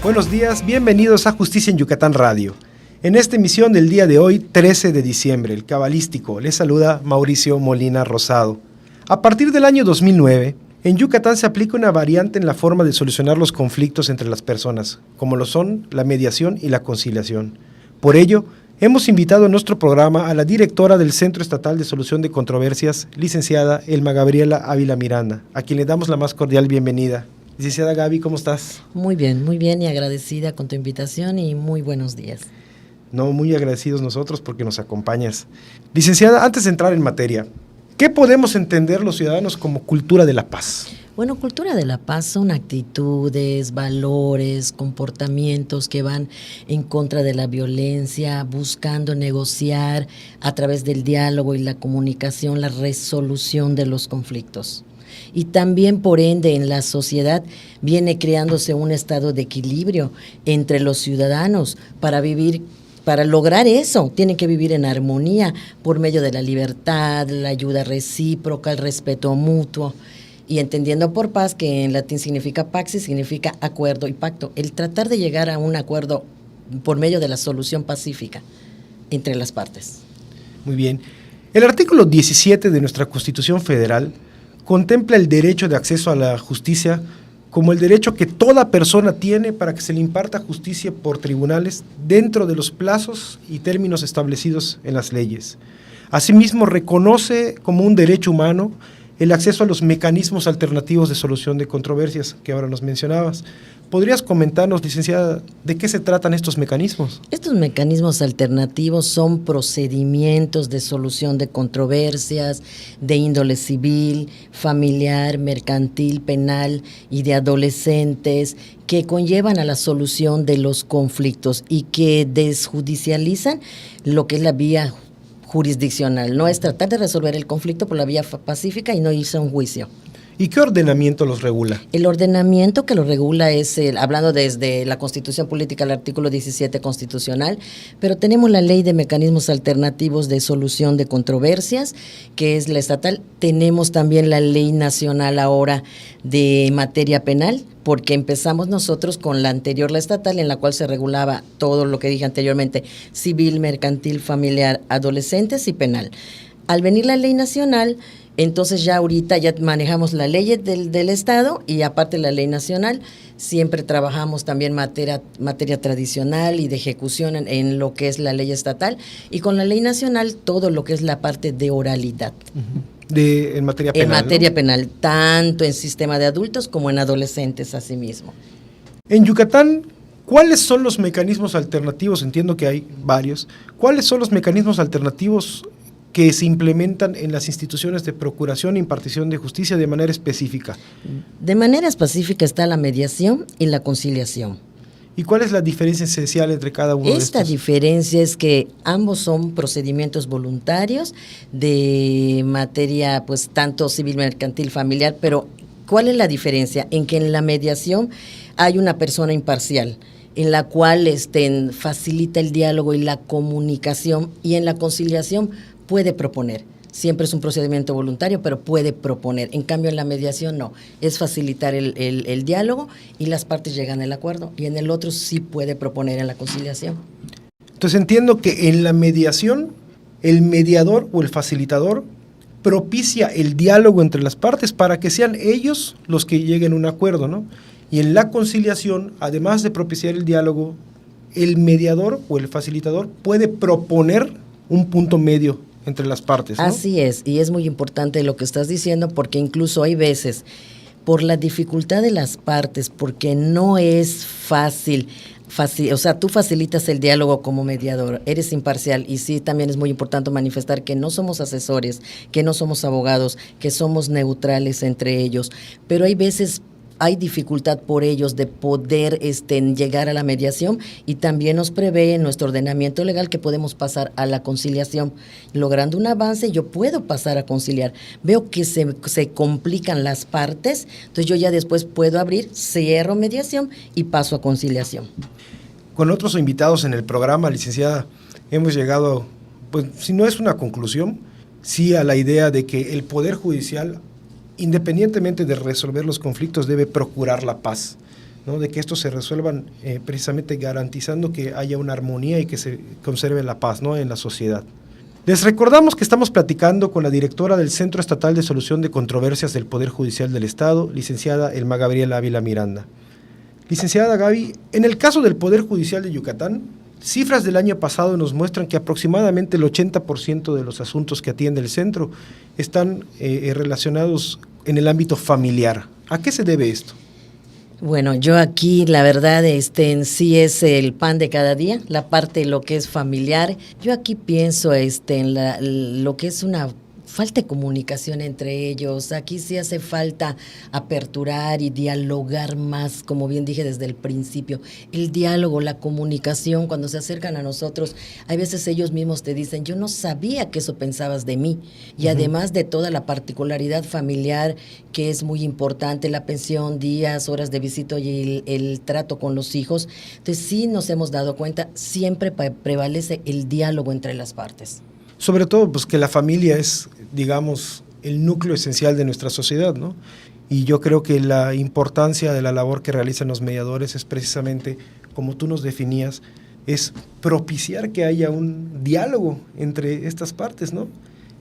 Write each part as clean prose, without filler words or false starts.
Buenos días, bienvenidos a Justicia en Yucatán Radio. En esta emisión del día de hoy, 13 de diciembre, el cabalístico, les saluda Mauricio Molina Rosado. A partir del año 2009, en Yucatán se aplica una variante en la forma de solucionar los conflictos entre las personas, como lo son la mediación y la conciliación. Por ello, hemos invitado a nuestro programa a la directora del Centro Estatal de Solución de Controversias, licenciada Elma Gabriela Ávila Miranda, a quien le damos la más cordial bienvenida. Licenciada Gaby, ¿cómo estás? Muy bien y agradecida con tu invitación y muy buenos días. No, muy agradecidos nosotros porque nos acompañas. Licenciada, antes de entrar en materia, ¿qué podemos entender los ciudadanos como cultura de la paz? Bueno, cultura de la paz son actitudes, valores, comportamientos que van en contra de la violencia, buscando negociar a través del diálogo y la comunicación, la resolución de los conflictos. Y también, por ende, en la sociedad viene creándose un estado de equilibrio entre los ciudadanos para vivir. Para lograr eso, tienen que vivir en armonía por medio de la libertad, la ayuda recíproca, el respeto mutuo. Y entendiendo por paz, que en latín significa pax, significa acuerdo y pacto. El tratar de llegar a un acuerdo por medio de la solución pacífica entre las partes. Muy bien. El artículo 17 de nuestra Constitución Federal contempla el derecho de acceso a la justicia como el derecho que toda persona tiene para que se le imparta justicia por tribunales dentro de los plazos y términos establecidos en las leyes. Asimismo, reconoce como un derecho humano el acceso a los mecanismos alternativos de solución de controversias que ahora nos mencionabas. ¿Podrías comentarnos, licenciada, de qué se tratan estos mecanismos? Estos mecanismos alternativos son procedimientos de solución de controversias de índole civil, familiar, mercantil, penal y de adolescentes que conllevan a la solución de los conflictos y que desjudicializan lo que es la vía jurisdiccional. No es tratar de resolver el conflicto por la vía pacífica y no irse a un juicio. ¿Y qué ordenamiento los regula? El ordenamiento que lo regula es, hablando desde la Constitución Política, el artículo 17 constitucional, pero tenemos la Ley de Mecanismos Alternativos de Solución de Controversias, que es la estatal. Tenemos también la Ley Nacional ahora de materia penal, porque empezamos nosotros con la anterior, la estatal, en la cual se regulaba todo lo que dije anteriormente, civil, mercantil, familiar, adolescentes y penal. Al venir la Ley Nacional, entonces ya ahorita ya manejamos la ley del Estado y aparte la ley nacional, siempre trabajamos también materia tradicional y de ejecución en lo que es la ley estatal y con la ley nacional todo lo que es la parte de oralidad. En materia penal. En materia penal, tanto en sistema de adultos como en adolescentes asimismo. En Yucatán, ¿cuáles son los mecanismos alternativos? Entiendo que hay varios. ¿Cuáles son los mecanismos alternativos que se implementan en las instituciones de procuración e impartición de justicia de manera específica? De manera específica está la mediación y la conciliación. ¿Y cuál es la diferencia esencial entre cada uno de estos? Esta diferencia es que ambos son procedimientos voluntarios de materia, pues, tanto civil, mercantil, familiar, pero ¿cuál es la diferencia? En que en la mediación hay una persona imparcial, en la cual facilita el diálogo y la comunicación, y en la conciliación puede proponer. Siempre es un procedimiento voluntario, pero puede proponer. En cambio, en la mediación no. Es facilitar el diálogo y las partes llegan al acuerdo. Y en el otro sí puede proponer en la conciliación. Entonces entiendo que en la mediación, el mediador o el facilitador propicia el diálogo entre las partes para que sean ellos los que lleguen a un acuerdo, ¿no? Y en la conciliación, además de propiciar el diálogo, el mediador o el facilitador puede proponer un punto medio entre las partes, ¿no? Así es, y es muy importante lo que estás diciendo, porque incluso hay veces, por la dificultad de las partes, porque no es fácil, o sea, tú facilitas el diálogo como mediador, eres imparcial, y sí, también es muy importante manifestar que no somos asesores, que no somos abogados, que somos neutrales entre ellos, pero hay veces hay dificultad por ellos de poder llegar a la mediación, y también nos prevé en nuestro ordenamiento legal que podemos pasar a la conciliación. Logrando un avance, yo puedo pasar a conciliar. Veo que se complican las partes, entonces yo ya después puedo abrir, cierro mediación y paso a conciliación. Con otros invitados en el programa, licenciada, hemos llegado, pues si no es una conclusión, sí a la idea de que el Poder Judicial, independientemente de resolver los conflictos, debe procurar la paz, ¿no? De que estos se resuelvan precisamente garantizando que haya una armonía y que se conserve la paz, ¿no? En la sociedad. Les recordamos que estamos platicando con la directora del Centro Estatal de Solución de Controversias del Poder Judicial del Estado, licenciada Elma Gabriela Ávila Miranda. Licenciada Gaby, en el caso del Poder Judicial de Yucatán, cifras del año pasado nos muestran que aproximadamente el 80% de los asuntos que atiende el centro están relacionados en el ámbito familiar. ¿A qué se debe esto? Bueno, yo aquí la verdad en sí es el pan de cada día, la parte de lo que es familiar. Yo aquí pienso en lo que es una falta de comunicación entre ellos. Aquí sí hace falta aperturar y dialogar más, como bien dije desde el principio. El diálogo, la comunicación, cuando se acercan a nosotros, hay veces ellos mismos te dicen, yo no sabía que eso pensabas de mí. Y además de toda la particularidad familiar, que es muy importante, la pensión, días, horas de visita y el trato con los hijos. Entonces sí nos hemos dado cuenta, siempre prevalece el diálogo entre las partes. Sobre todo, pues que la familia es, digamos, el núcleo esencial de nuestra sociedad, ¿no? Y yo creo que la importancia de la labor que realizan los mediadores es precisamente, como tú nos definías, es propiciar que haya un diálogo entre estas partes, ¿no?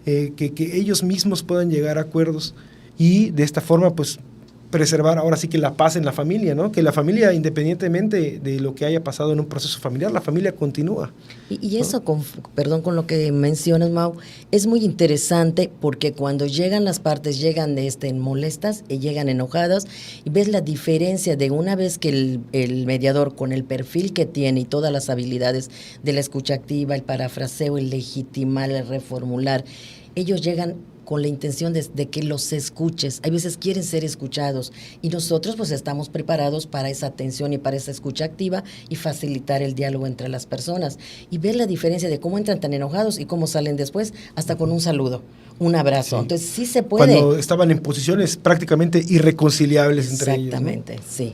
Que ellos mismos puedan llegar a acuerdos y de esta forma, pues, preservar ahora sí que la paz en la familia, ¿no? Que la familia, independientemente de lo que haya pasado en un proceso familiar, la familia continúa. Y eso, perdón con lo que mencionas, Mau, es muy interesante porque cuando llegan las partes, llegan molestas y llegan enojadas y ves la diferencia de una vez que el mediador con el perfil que tiene y todas las habilidades de la escucha activa, el parafraseo, el legitimar, el reformular, ellos llegan con la intención de que los escuches. Hay veces quieren ser escuchados y nosotros pues estamos preparados para esa atención y para esa escucha activa y facilitar el diálogo entre las personas y ver la diferencia de cómo entran tan enojados y cómo salen después hasta con un saludo, un abrazo. Sí. Entonces sí se puede. Cuando estaban en posiciones prácticamente irreconciliables entre ellos. Exactamente, ¿no? Sí.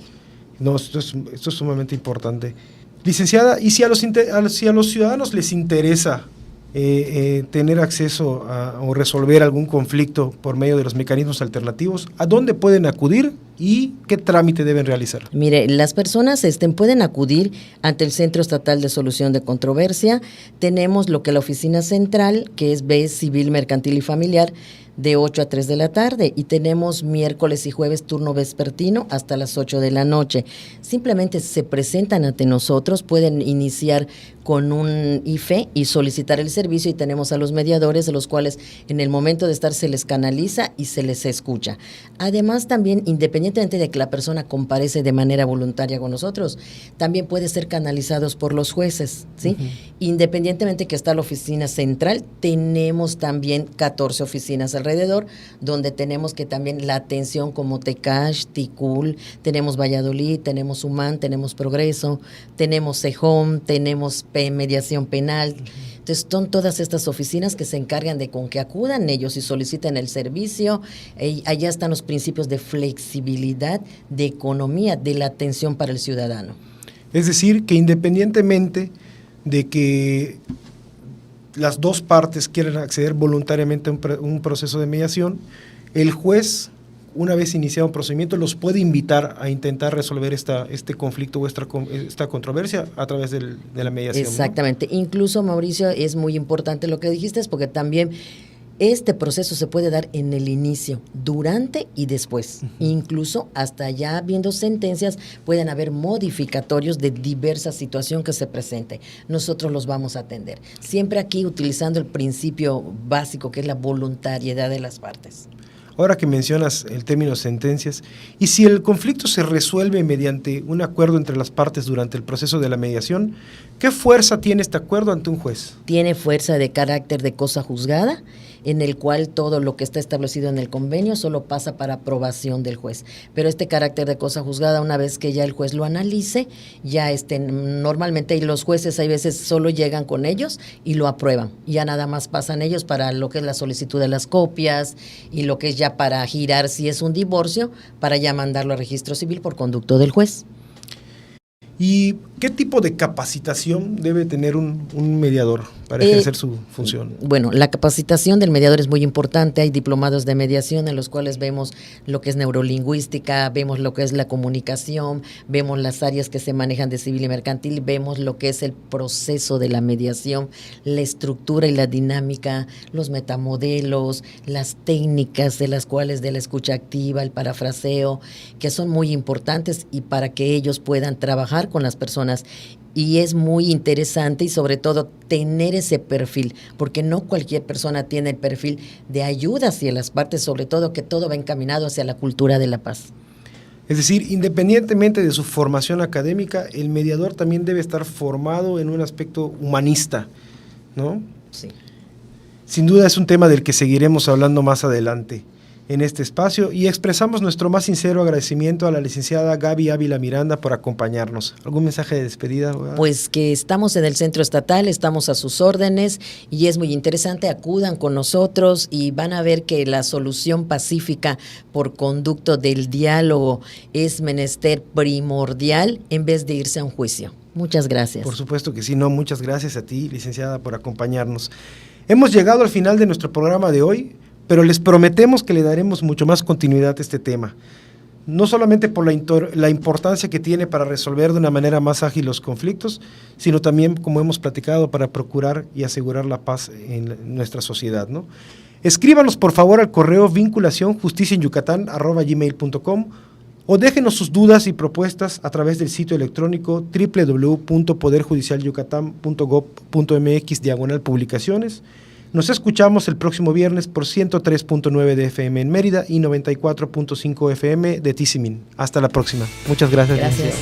No, esto es sumamente importante. Licenciada, y si a los ciudadanos les interesa tener acceso o resolver algún conflicto por medio de los mecanismos alternativos, ¿a dónde pueden acudir y qué trámite deben realizar? Mire, las personas pueden acudir ante el Centro Estatal de Solución de Controversia. Tenemos lo que la oficina central, que es BES Civil, Mercantil y Familiar, de 8 a 3 de la tarde, y tenemos miércoles y jueves turno vespertino hasta las 8 de la noche. Simplemente se presentan ante nosotros, pueden iniciar con un IFE y solicitar el servicio, y tenemos a los mediadores, de los cuales en el momento de estar se les canaliza y se les escucha. Además, también, independientemente de que la persona comparece de manera voluntaria con nosotros, también puede ser canalizados por los jueces, ¿sí? Independientemente que está la oficina central, tenemos también 14 oficinas alrededor, donde tenemos que también la atención como Tecash, Ticul, tenemos Valladolid, tenemos Humán, tenemos Progreso, tenemos CEJOM, tenemos Mediación Penal. Entonces, son todas estas oficinas que se encargan de con que acudan ellos y soliciten el servicio. Allá están los principios de flexibilidad, de economía, de la atención para el ciudadano. Es decir, que independientemente de que las dos partes quieran acceder voluntariamente a un proceso de mediación, el juez, una vez iniciado un procedimiento, los puede invitar a intentar resolver este conflicto o esta controversia a través de la mediación. Exactamente. ¿No? Incluso, Mauricio, es muy importante lo que dijiste, porque también este proceso se puede dar en el inicio, durante y después. Incluso hasta ya viendo sentencias pueden haber modificatorios de diversa situación que se presente. Nosotros los vamos a atender. Siempre aquí utilizando el principio básico, que es la voluntariedad de las partes. Ahora que mencionas el término sentencias, y si el conflicto se resuelve mediante un acuerdo entre las partes durante el proceso de la mediación, ¿qué fuerza tiene este acuerdo ante un juez? Tiene fuerza de carácter de cosa juzgada, en el cual todo lo que está establecido en el convenio solo pasa para aprobación del juez. Pero este carácter de cosa juzgada, una vez que ya el juez lo analice, ya normalmente, y los jueces hay veces solo llegan con ellos y lo aprueban. Ya nada más pasan ellos para lo que es la solicitud de las copias y lo que es ya para girar si es un divorcio, para ya mandarlo a registro civil por conducto del juez. Y ¿Qué tipo de capacitación debe tener un mediador para ejercer su función? Bueno, la capacitación del mediador es muy importante. Hay diplomados de mediación en los cuales vemos lo que es neurolingüística, vemos lo que es la comunicación, vemos las áreas que se manejan de civil y mercantil, vemos lo que es el proceso de la mediación, la estructura y la dinámica, los metamodelos, las técnicas de las cuales de la escucha activa, el parafraseo, que son muy importantes y para que ellos puedan trabajar con las personas. Y es muy interesante y sobre todo tener ese perfil, porque no cualquier persona tiene el perfil de ayuda hacia las partes, sobre todo que todo va encaminado hacia la cultura de la paz. Es decir, independientemente de su formación académica, el mediador también debe estar formado en un aspecto humanista, ¿no? Sí. Sin duda es un tema del que seguiremos hablando más adelante en este espacio y expresamos nuestro más sincero agradecimiento a la licenciada Gaby Ávila Miranda por acompañarnos. ¿Algún mensaje de despedida? Pues que estamos en el Centro Estatal, estamos a sus órdenes y es muy interesante, acudan con nosotros y van a ver que la solución pacífica por conducto del diálogo es menester primordial en vez de irse a un juicio. Muchas gracias. Por supuesto que sí, no, muchas gracias a ti, licenciada, por acompañarnos. Hemos llegado al final de nuestro programa de hoy, pero les prometemos que le daremos mucho más continuidad a este tema, no solamente por la importancia que tiene para resolver de una manera más ágil los conflictos, sino también, como hemos platicado, para procurar y asegurar la paz en nuestra sociedad, ¿no? Escríbanos por favor al correo vinculacionjusticiaenyucatán@gmail.com o déjenos sus dudas y propuestas a través del sitio electrónico www.poderjudicialyucatán.gov.mx/publicaciones. Nos escuchamos el próximo viernes por 103.9 de FM en Mérida y 94.5 FM de Tizimín. Hasta la próxima. Muchas gracias. Gracias.